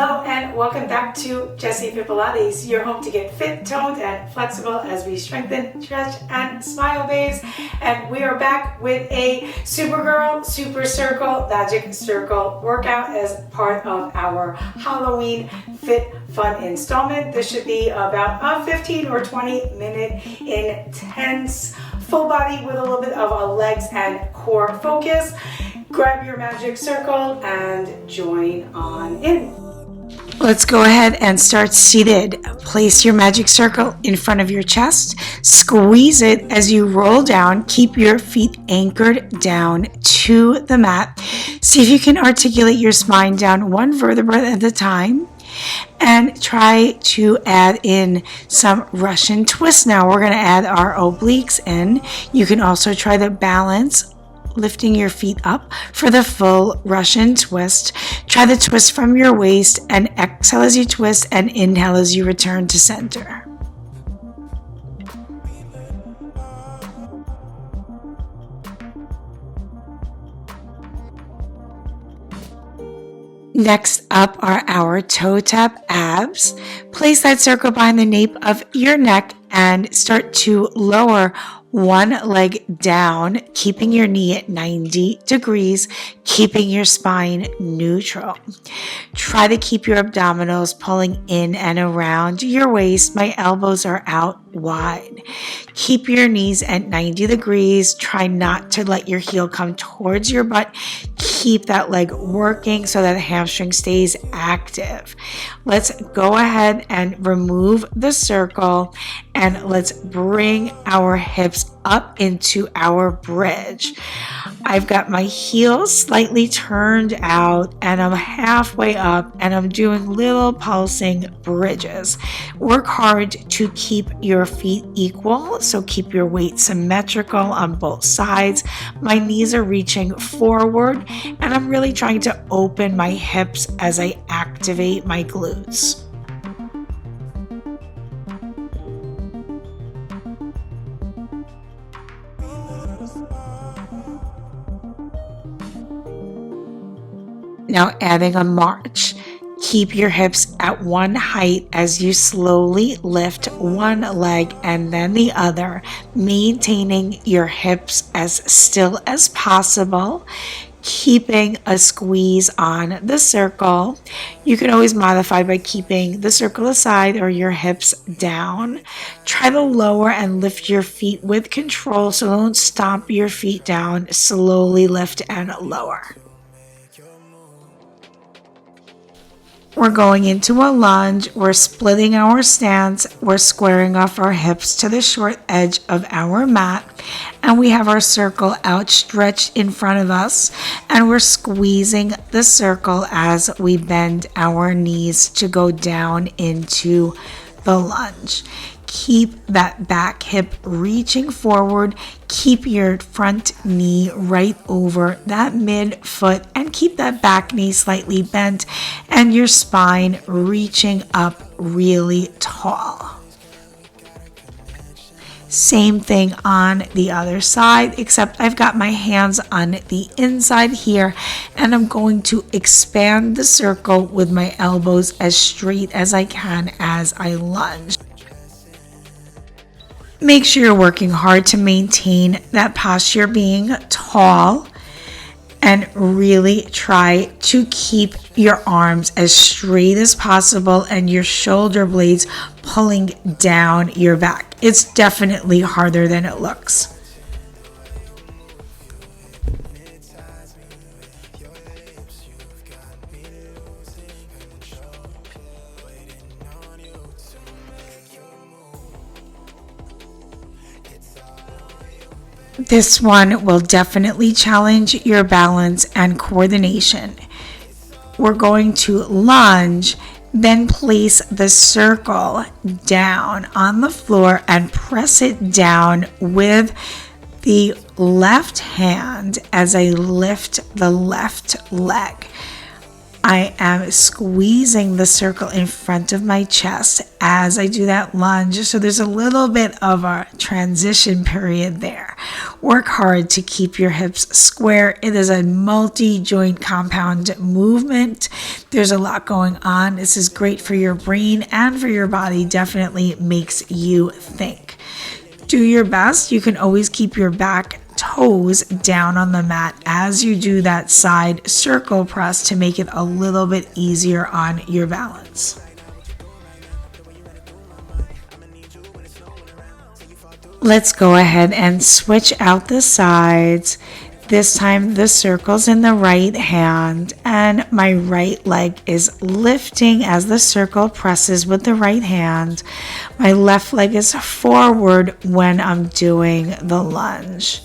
Hello and welcome back to Jessi Pilates, your home to get fit, toned, and flexible as we strengthen, stretch, and smile, babes. And we are back with a Supergirl Super Circle Magic Circle workout as part of our Halloween Fit Fun installment. This should be about a 15 or 20 minute intense full body with a little bit of a legs and core focus. Grab your magic circle and join on in. Let's go ahead and start seated. Place your magic circle in front of your chest. Squeeze it as you roll down. Keep your feet anchored down to the mat. See if you can articulate your spine down one vertebra at a time. And try to add in some Russian twist. Now we're going to add our obliques in. You can also try the balance, lifting your feet up for the full Russian twist. Try the twist from your waist and exhale as you twist and inhale as you return to center. Next up are our toe tap abs. Place that circle behind the nape of your neck and start to lower one leg down, keeping your knee at 90 degrees, keeping your spine neutral. Try to keep your abdominals pulling in and around your waist. My elbows are out wide. Keep your knees at 90 degrees. Try not to let your heel come towards your butt. Keep that leg working so that the hamstring stays active. Let's go ahead and remove the circle and let's bring our hips up into our bridge. I've got my heels slightly turned out and I'm halfway up and I'm doing little pulsing bridges. Work hard to keep your feet equal, so keep your weight symmetrical on both sides. My knees are reaching forward and I'm really trying to open my hips as I activate my glutes. Now adding a march. Keep your hips at one height as you slowly lift one leg and then the other, maintaining your hips as still as possible, keeping a squeeze on the circle. You can always modify by keeping the circle aside or your hips down. Try to lower and lift your feet with control, so don't stomp your feet down. Slowly lift and lower. We're going into a lunge. We're splitting our stance. We're squaring off our hips to the short edge of our mat. And we have our circle outstretched in front of us. And we're squeezing the circle as we bend our knees to go down into the lunge. Keep that back hip reaching forward. Keep your front knee right over that mid foot and keep that back knee slightly bent and your spine reaching up really tall. Same thing on the other side, except I've got my hands on the inside here and I'm going to expand the circle with my elbows as straight as I can as I lunge. Make sure you're working hard to maintain that posture being tall and really try to keep your arms as straight as possible and your shoulder blades pulling down your back. It's definitely harder than it looks. This one will definitely challenge your balance and coordination. We're going to lunge, then place the circle down on the floor and press it down with the left hand as I lift the left leg. I am squeezing the circle in front of my chest as I do that lunge. So there's a little bit of a transition period there. Work hard to keep your hips square. It is a multi-joint compound movement. There's a lot going on. This is great for your brain and for your body. Definitely makes you think. Do your best. You can always keep your back toes down on the mat as you do that side circle press to make it a little bit easier on your balance. Let's go ahead and switch out the sides. This time the circle's in the right hand and my right leg is lifting as the circle presses with the right hand. My left leg is forward when I'm doing the lunge.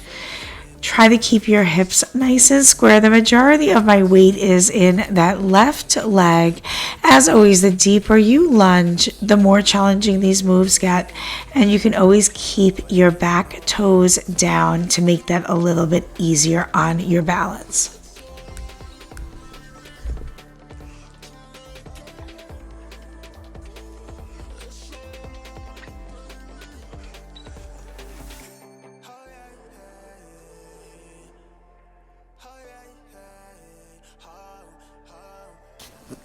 Try to keep your hips nice and square. The majority of my weight is in that left leg. As always, the deeper you lunge, the more challenging these moves get. And you can always keep your back toes down to make that a little bit easier on your balance.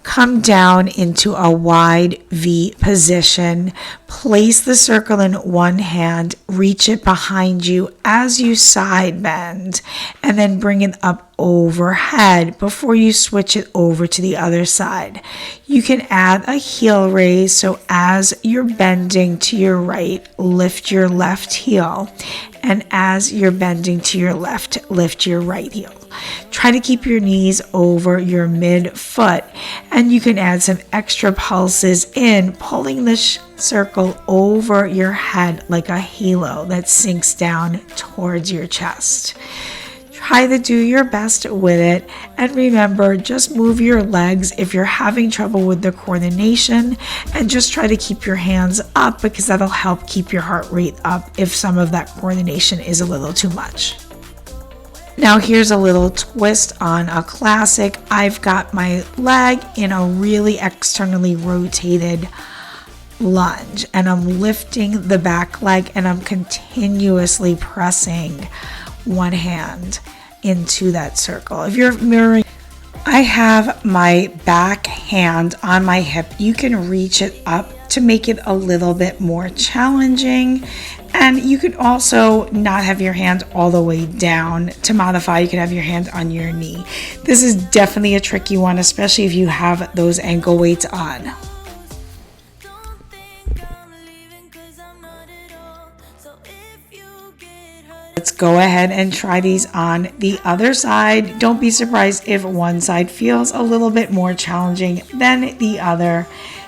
Come down into a wide V position. Place the circle in one hand, reach it behind you as you side bend, and then bring it up overhead before you switch it over to the other side. You can add a heel raise, so as you're bending to your right, lift your left heel, and as you're bending to your left, lift your right heel. Try to keep your knees over your midfoot, and you can add some extra pulses in, pulling the circle over your head like a halo that sinks down towards your chest. Try to do your best with it, and remember, just move your legs if you're having trouble with the coordination, and just try to keep your hands up because that'll help keep your heart rate up if some of that coordination is a little too much. Now here's a little twist on a classic. I've got my leg in a really externally rotated lunge and I'm lifting the back leg and I'm continuously pressing one hand into that circle. If you're mirroring, I have my back hand on my hip. You can reach it up to make it a little bit more challenging. And you could also not have your hand all the way down. To modify, you could have your hand on your knee. This is definitely a tricky one, especially if you have those ankle weights on. Let's go ahead and try these on the other side. Don't be surprised if one side feels a little bit more challenging than the other.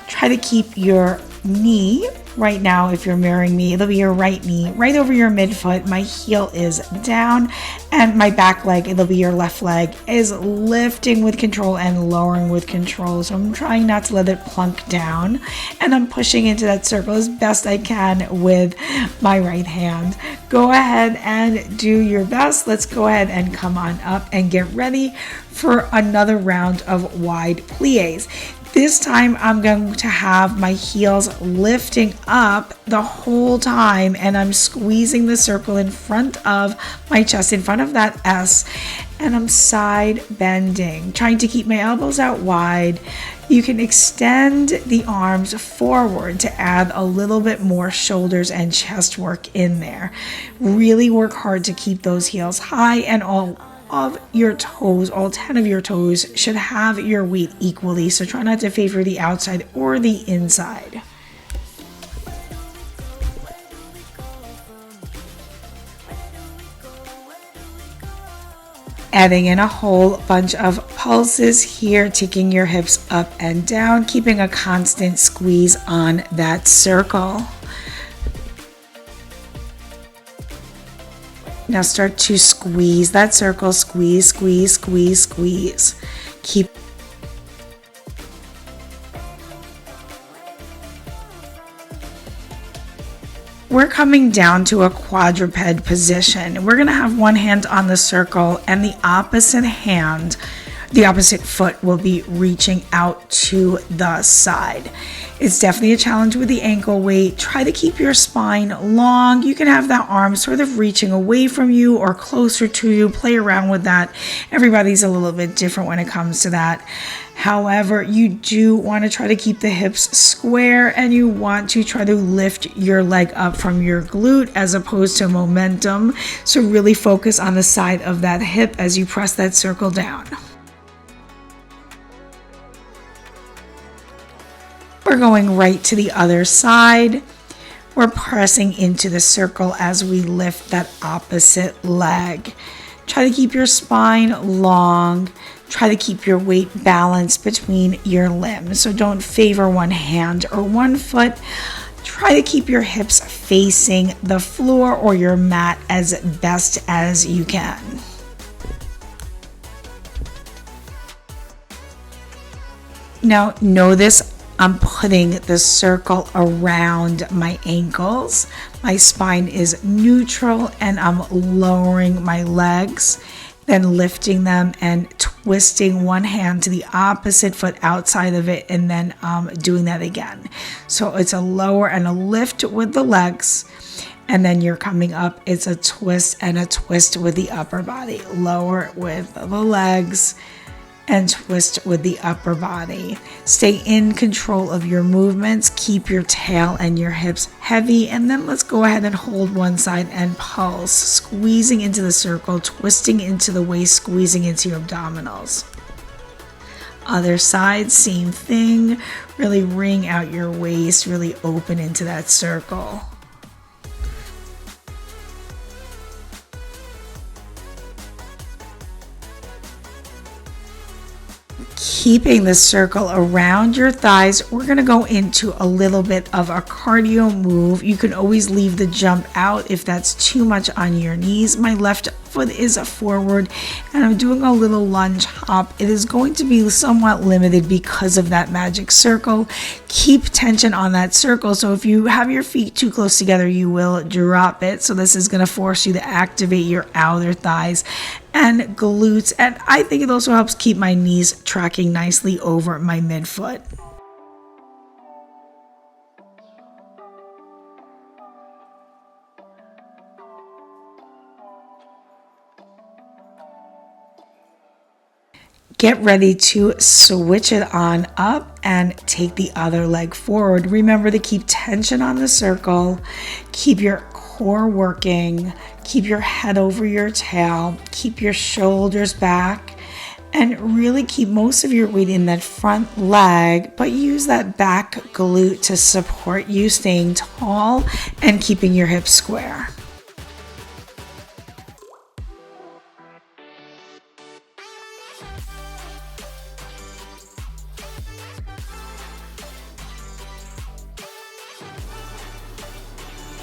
Try to keep your knee. Right now, if you're mirroring me, it'll be your right knee right over your midfoot. My heel is down, and my back leg, it'll be your left leg, is lifting with control and lowering with control. So I'm trying not to let it plunk down, and I'm pushing into that circle as best I can with my right hand. Go ahead and do your best. Let's go ahead and come on up and get ready for another round of wide plies. This time I'm going to have my heels lifting up the whole time and I'm squeezing the circle in front of my chest, in front of that S, and I'm side bending, trying to keep my elbows out wide. You can extend the arms forward to add a little bit more shoulders and chest work in there. Really work hard to keep those heels high, and all of your toes, all 10 of your toes should have your weight equally, so try not to favor the outside or the inside. Adding in a whole bunch of pulses here, taking your hips up and down, keeping a constant squeeze on that circle. Now start to squeeze that circle, squeeze, squeeze, squeeze, squeeze. We're coming down to a quadruped position. We're gonna have one hand on the circle and the opposite hand the opposite foot will be reaching out to the side. It's definitely a challenge with the ankle weight. Try to keep your spine long. You can have that arm sort of reaching away from you or closer to you. Play around with that. Everybody's a little bit different when it comes to that. However, you do want to try to keep the hips square, and you want to try to lift your leg up from your glute as opposed to momentum. So really focus on the side of that hip as you press that circle down. We're going right to the other side. We're pressing into the circle as we lift that opposite leg. Try to keep your spine long. Try to keep your weight balanced between your limbs. So don't favor one hand or one foot. Try to keep your hips facing the floor or your mat as best as you can. Now, know this. I'm putting the circle around my ankles. My spine is neutral and I'm lowering my legs, then lifting them and twisting one hand to the opposite foot outside of it, and then doing that again. So it's a lower and a lift with the legs, and then you're coming up. It's a twist and a twist with the upper body. Lower with the legs and twist with the upper body. Stay in control of your movements. Keep your tail and your hips heavy, and then let's go ahead and hold one side and pulse, squeezing into the circle, twisting into the waist, squeezing into your abdominals. Other side, same thing. Really wring out your waist, really open into that circle. Keeping the circle around your thighs, we're going to go into a little bit of a cardio move. You can always leave the jump out if that's too much on your knees. My left foot is forward and I'm doing a little lunge hop. It is going to be somewhat limited because of that magic circle. Keep tension on that circle. So if you have your feet too close together, you will drop it. So this is going to force you to activate your outer thighs and glutes, and I think it also helps keep my knees tracking nicely over my midfoot. Get ready to switch it on up and take the other leg forward. Remember to keep tension on the circle, keep your core working, keep your head over your tail, keep your shoulders back, and really keep most of your weight in that front leg, but use that back glute to support you staying tall and keeping your hips square.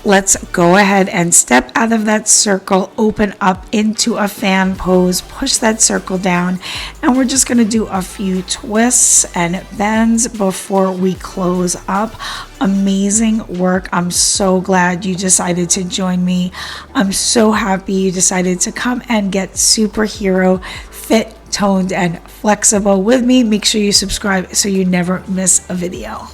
Let's go ahead and step out of that circle, open up into a fan pose, push that circle down, and we're just going to do a few twists and bends before we close up. Amazing work. I'm so glad you decided to join me. I'm so happy you decided to come and get superhero fit, toned, and flexible with me. Make sure you subscribe so you never miss a video.